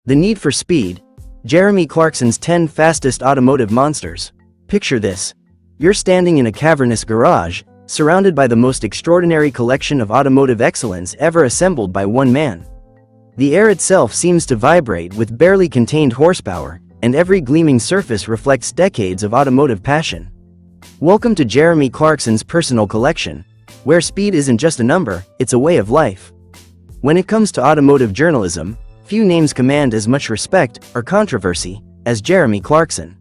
The Need for Speed. Jeremy Clarkson's 10 Fastest Automotive Monsters. Picture this. You're standing in a cavernous garage, surrounded by the most extraordinary collection of automotive excellence ever assembled by one man. The air itself seems to vibrate with barely contained horsepower, and every gleaming surface reflects decades of automotive passion. Welcome to Jeremy Clarkson's personal collection, where speed isn't just a number, it's a way of life. When it comes to automotive journalism, few names command as much respect or controversy as Jeremy Clarkson.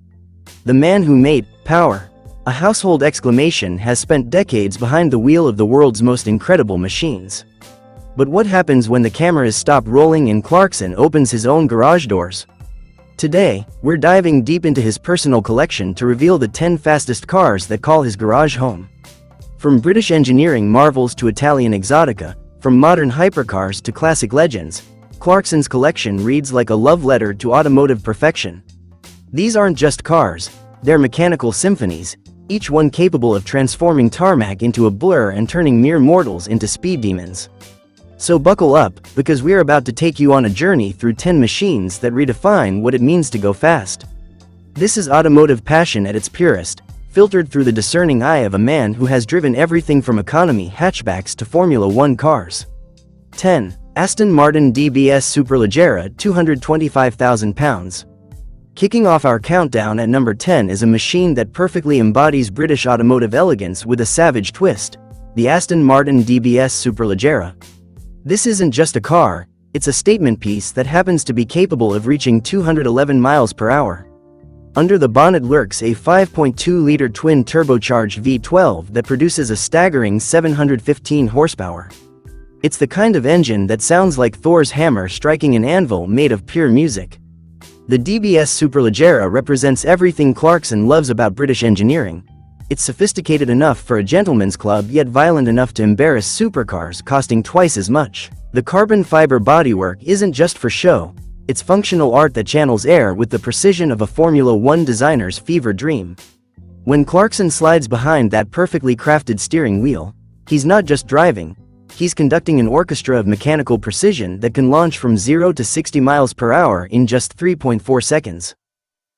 The man who made power a household exclamation has spent decades behind the wheel of the world's most incredible machines. But what happens when the cameras stop rolling and Clarkson opens his own garage doors? Today, we're diving deep into his personal collection to reveal the 10 fastest cars that call his garage home. From British engineering marvels to Italian exotica, from modern hypercars to classic legends, Clarkson's collection reads like a love letter to automotive perfection. These aren't just cars, they're mechanical symphonies, each one capable of transforming tarmac into a blur and turning mere mortals into speed demons. So buckle up, because we're about to take you on a journey through 10 machines that redefine what it means to go fast. This is automotive passion at its purest, filtered through the discerning eye of a man who has driven everything from economy hatchbacks to Formula One cars. 10. Aston Martin DBS Superleggera, 225,000 pounds. Kicking off our countdown at number 10 is a machine that perfectly embodies British automotive elegance with a savage twist, the Aston Martin DBS Superleggera. This isn't just a car, it's a statement piece that happens to be capable of reaching 211 miles per hour. Under the bonnet lurks a 5.2-liter twin-turbocharged V12 that produces a staggering 715 horsepower. It's the kind of engine that sounds like Thor's hammer striking an anvil made of pure music. The DBS Superleggera represents everything Clarkson loves about British engineering. It's sophisticated enough for a gentleman's club yet violent enough to embarrass supercars costing twice as much. The carbon fiber bodywork isn't just for show, it's functional art that channels air with the precision of a Formula One designer's fever dream. When Clarkson slides behind that perfectly crafted steering wheel, he's not just driving, he's conducting an orchestra of mechanical precision that can launch from 0 to 60 miles per hour in just 3.4 seconds.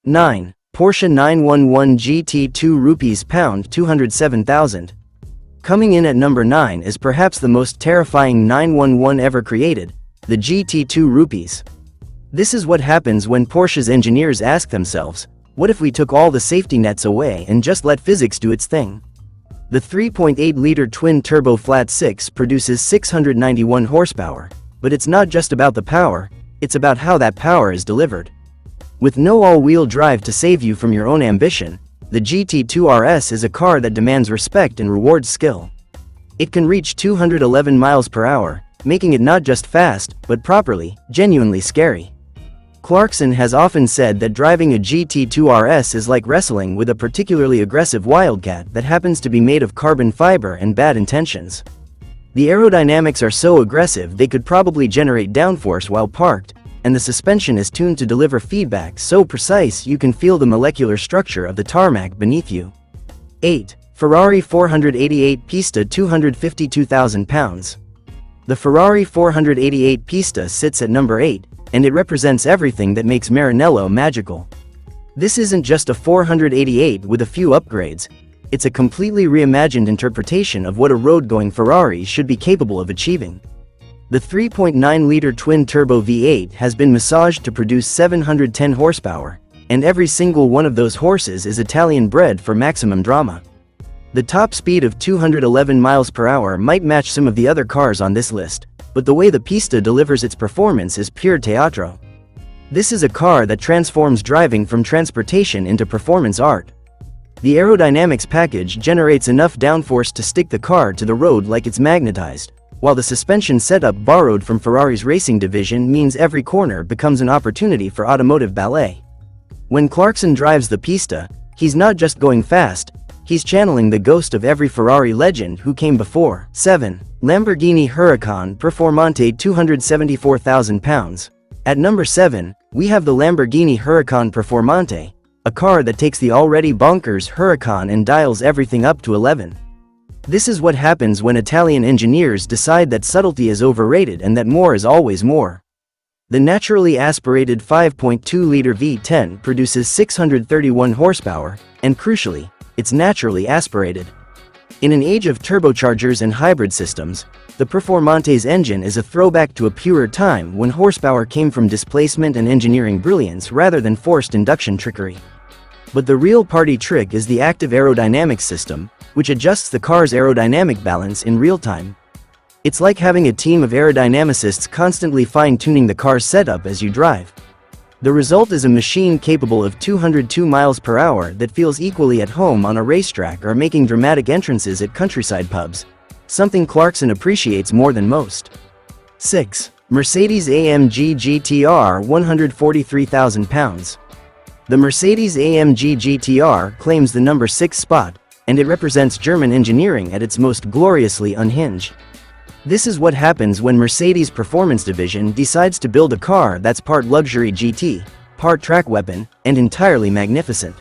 9. Porsche 911 GT2 rupees pound 207,000. Coming in at number 9 is perhaps the most terrifying 911 ever created, the GT2 rupees. This is what happens when Porsche's engineers ask themselves, what if we took all the safety nets away and just let physics do its thing? The 3.8-liter twin-turbo flat-six produces 691 horsepower, but it's not just about the power, it's about how that power is delivered. With no all-wheel drive to save you from your own ambition, the GT2 RS is a car that demands respect and rewards skill. It can reach 211 miles per hour, making it not just fast, but properly, genuinely scary. Clarkson has often said that driving a GT2 RS is like wrestling with a particularly aggressive wildcat that happens to be made of carbon fiber and bad intentions. The aerodynamics are so aggressive they could probably generate downforce while parked, and the suspension is tuned to deliver feedback so precise you can feel the molecular structure of the tarmac beneath you. 8. Ferrari 488 Pista 252,000 pounds. The Ferrari 488 Pista sits at number 8, and it represents everything that makes Maranello magical. This isn't just a 488 with a few upgrades, it's a completely reimagined interpretation of what a road-going Ferrari should be capable of achieving. The 3.9-liter twin-turbo V8 has been massaged to produce 710 horsepower, and every single one of those horses is Italian-bred for maximum drama. The top speed of 211 miles per hour might match some of the other cars on this list, but the way the Pista delivers its performance is pure teatro. This is a car that transforms driving from transportation into performance art. The aerodynamics package generates enough downforce to stick the car to the road like it's magnetized, while the suspension setup borrowed from Ferrari's racing division means every corner becomes an opportunity for automotive ballet. When Clarkson drives the Pista, he's not just going fast, he's channeling the ghost of every Ferrari legend who came before. 7. Lamborghini Huracan Performante 274,000 pounds. At number 7, we have the Lamborghini Huracan Performante, a car that takes the already bonkers Huracan and dials everything up to 11. This is what happens when Italian engineers decide that subtlety is overrated and that more is always more. The naturally aspirated 5.2-liter V10 produces 631 horsepower, and crucially, it's naturally aspirated. In an age of turbochargers and hybrid systems, the Performante's engine is a throwback to a purer time when horsepower came from displacement and engineering brilliance rather than forced induction trickery. But the real party trick is the active aerodynamics system, which adjusts the car's aerodynamic balance in real time. It's like having a team of aerodynamicists constantly fine-tuning the car's setup as you drive. The result is a machine capable of 202 miles per hour that feels equally at home on a racetrack or making dramatic entrances at countryside pubs, something Clarkson appreciates more than most. 6. Mercedes-AMG GTR 143,000 pounds. The Mercedes-AMG GTR claims the number 6 spot, and it represents German engineering at its most gloriously unhinged. This is what happens when Mercedes' performance division decides to build a car that's part luxury GT, part track weapon, and entirely magnificent.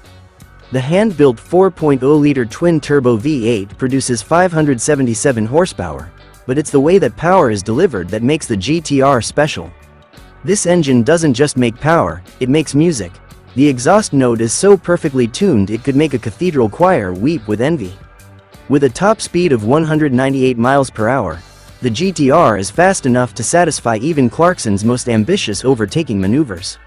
The hand-built 4.0-liter twin-turbo V8 produces 577 horsepower, but it's the way that power is delivered that makes the GTR special. This engine doesn't just make power, it makes music. The exhaust note is so perfectly tuned it could make a cathedral choir weep with envy. With a top speed of 198 miles per hour, the GTR is fast enough to satisfy even Clarkson's most ambitious overtaking maneuvers.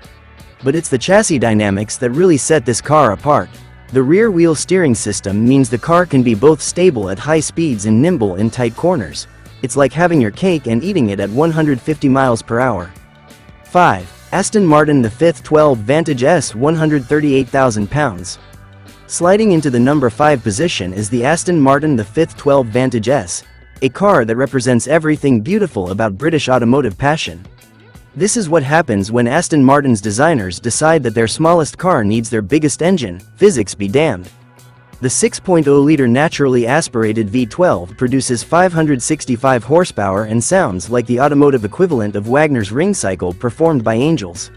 But it's the chassis dynamics that really set this car apart. The rear-wheel steering system means the car can be both stable at high speeds and nimble in tight corners. It's like having your cake and eating it at 150 miles per hour. 5. Aston Martin the 5th 12 Vantage S 138,000 pounds. Sliding into the number 5 position is the Aston Martin the 5th 12 Vantage S, a car that represents everything beautiful about British automotive passion. This is what happens when Aston Martin's designers decide that their smallest car needs their biggest engine, physics be damned. The 6.0-liter naturally aspirated V12 produces 565 horsepower and sounds like the automotive equivalent of Wagner's Ring Cycle performed by angels.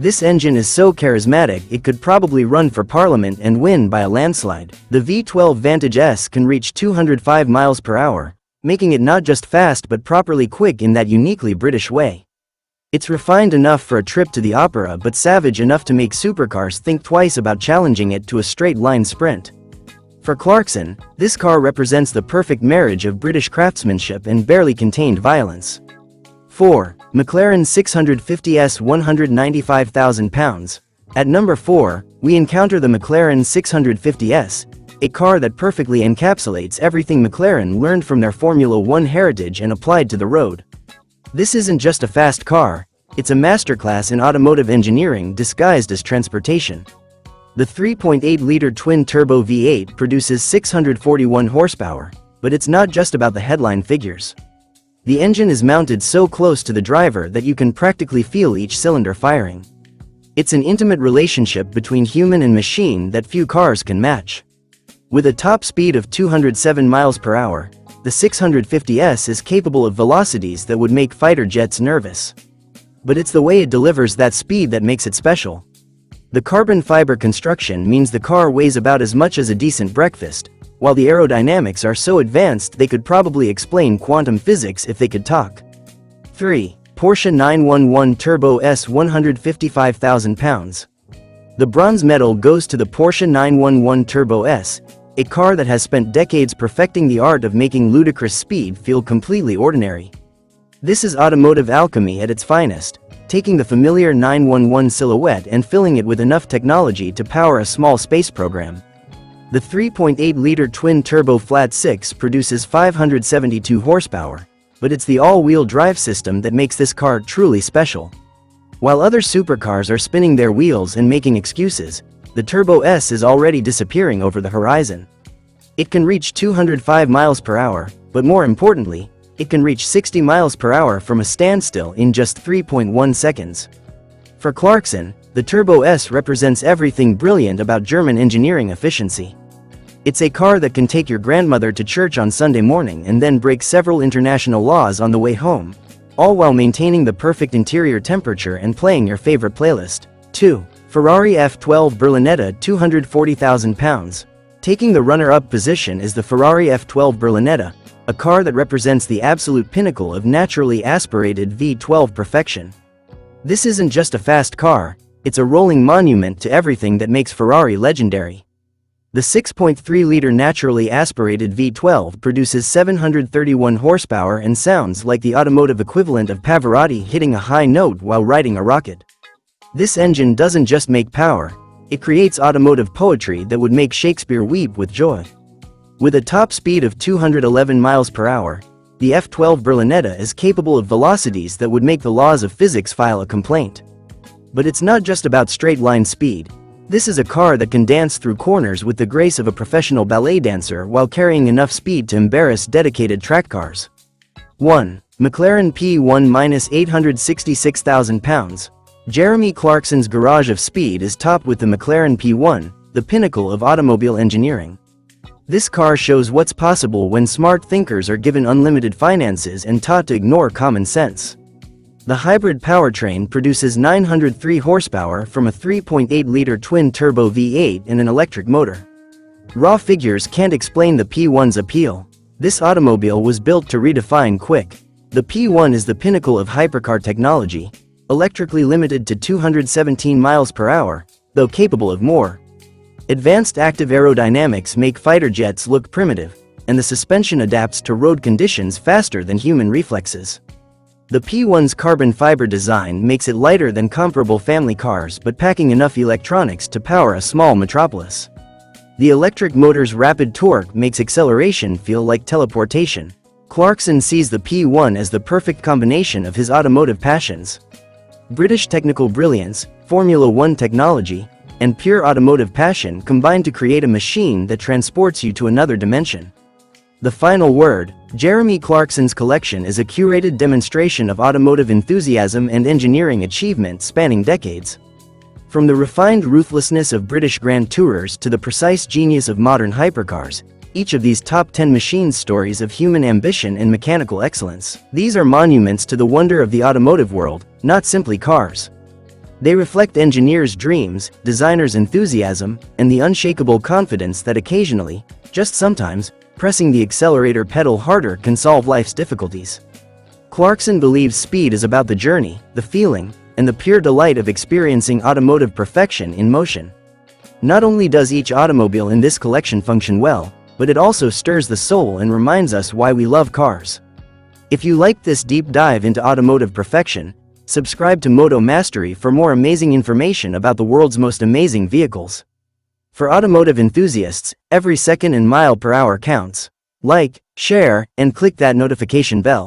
This engine is so charismatic it could probably run for parliament and win by a landslide. The V12 Vantage S can reach 205 miles per hour, making it not just fast but properly quick in that uniquely British way. It's refined enough for a trip to the opera but savage enough to make supercars think twice about challenging it to a straight-line sprint. For Clarkson, this car represents the perfect marriage of British craftsmanship and barely contained violence. 4. McLaren 650S 195,000 pounds. At number 4, we encounter the McLaren 650S, a car that perfectly encapsulates everything McLaren learned from their Formula One heritage and applied to the road. This isn't just a fast car, it's a masterclass in automotive engineering disguised as transportation. The 3.8-liter twin-turbo V8 produces 641 horsepower, but it's not just about the headline figures. The engine is mounted so close to the driver that you can practically feel each cylinder firing. It's an intimate relationship between human and machine that few cars can match. With a top speed of 207 miles per hour, the 650S is capable of velocities that would make fighter jets nervous. But it's the way it delivers that speed that makes it special. The carbon fiber construction means the car weighs about as much as a decent breakfast, while the aerodynamics are so advanced they could probably explain quantum physics if they could talk. 3. Porsche 911 Turbo S 155,000 pounds. The bronze medal goes to the Porsche 911 Turbo S, a car that has spent decades perfecting the art of making ludicrous speed feel completely ordinary. This is automotive alchemy at its finest, taking the familiar 911 silhouette and filling it with enough technology to power a small space program. The 3.8-liter twin-turbo flat 6 produces 572 horsepower, but it's the all-wheel drive system that makes this car truly special. While other supercars are spinning their wheels and making excuses, the Turbo S is already disappearing over the horizon. It can reach 205 miles per hour, but more importantly, it can reach 60 miles per hour from a standstill in just 3.1 seconds. For Clarkson, the Turbo S represents everything brilliant about German engineering efficiency. It's a car that can take your grandmother to church on Sunday morning and then break several international laws on the way home, all while maintaining the perfect interior temperature and playing your favorite playlist. 2. Ferrari F12 Berlinetta 240,000 pounds. Taking the runner-up position is the Ferrari F12 Berlinetta, a car that represents the absolute pinnacle of naturally aspirated V12 perfection. This isn't just a fast car, it's a rolling monument to everything that makes Ferrari legendary. The 6.3-liter naturally aspirated V12 produces 731 horsepower and sounds like the automotive equivalent of Pavarotti hitting a high note while riding a rocket. This engine doesn't just make power, it creates automotive poetry that would make Shakespeare weep with joy. With a top speed of 211 miles per hour, the F12 Berlinetta is capable of velocities that would make the laws of physics file a complaint. But it's not just about straight-line speed. This is a car that can dance through corners with the grace of a professional ballet dancer while carrying enough speed to embarrass dedicated track cars. 1. McLaren P1 - 866,000 pounds. Jeremy Clarkson's garage of speed is topped with the McLaren P1, the pinnacle of automobile engineering. This car shows what's possible when smart thinkers are given unlimited finances and taught to ignore common sense. The hybrid powertrain produces 903 horsepower from a 3.8-liter twin-turbo V8 and an electric motor. Raw figures can't explain the P1's appeal. This automobile was built to redefine quick. The P1 is the pinnacle of hypercar technology, electrically limited to 217 miles per hour, though capable of more. Advanced active aerodynamics make fighter jets look primitive, and the suspension adapts to road conditions faster than human reflexes. The P1's carbon fiber design makes it lighter than comparable family cars but packing enough electronics to power a small metropolis. The electric motor's rapid torque makes acceleration feel like teleportation. Clarkson sees the P1 as the perfect combination of his automotive passions. British technical brilliance, Formula One technology, and pure automotive passion combine to create a machine that transports you to another dimension. The final word, Jeremy Clarkson's collection is a curated demonstration of automotive enthusiasm and engineering achievement spanning decades. From the refined ruthlessness of British Grand Tourers to the precise genius of modern hypercars, each of these top 10 machines stories of human ambition and mechanical excellence. These are monuments to the wonder of the automotive world, not simply cars. They reflect engineers' dreams, designers' enthusiasm, and the unshakable confidence that occasionally, just sometimes, pressing the accelerator pedal harder can solve life's difficulties. Clarkson believes speed is about the journey, the feeling, and the pure delight of experiencing automotive perfection in motion. Not only does each automobile in this collection function well, but it also stirs the soul and reminds us why we love cars. If you liked this deep dive into automotive perfection, subscribe to Moto Mastery for more amazing information about the world's most amazing vehicles. For automotive enthusiasts, every second and mile per hour counts. Like, share, and click that notification bell.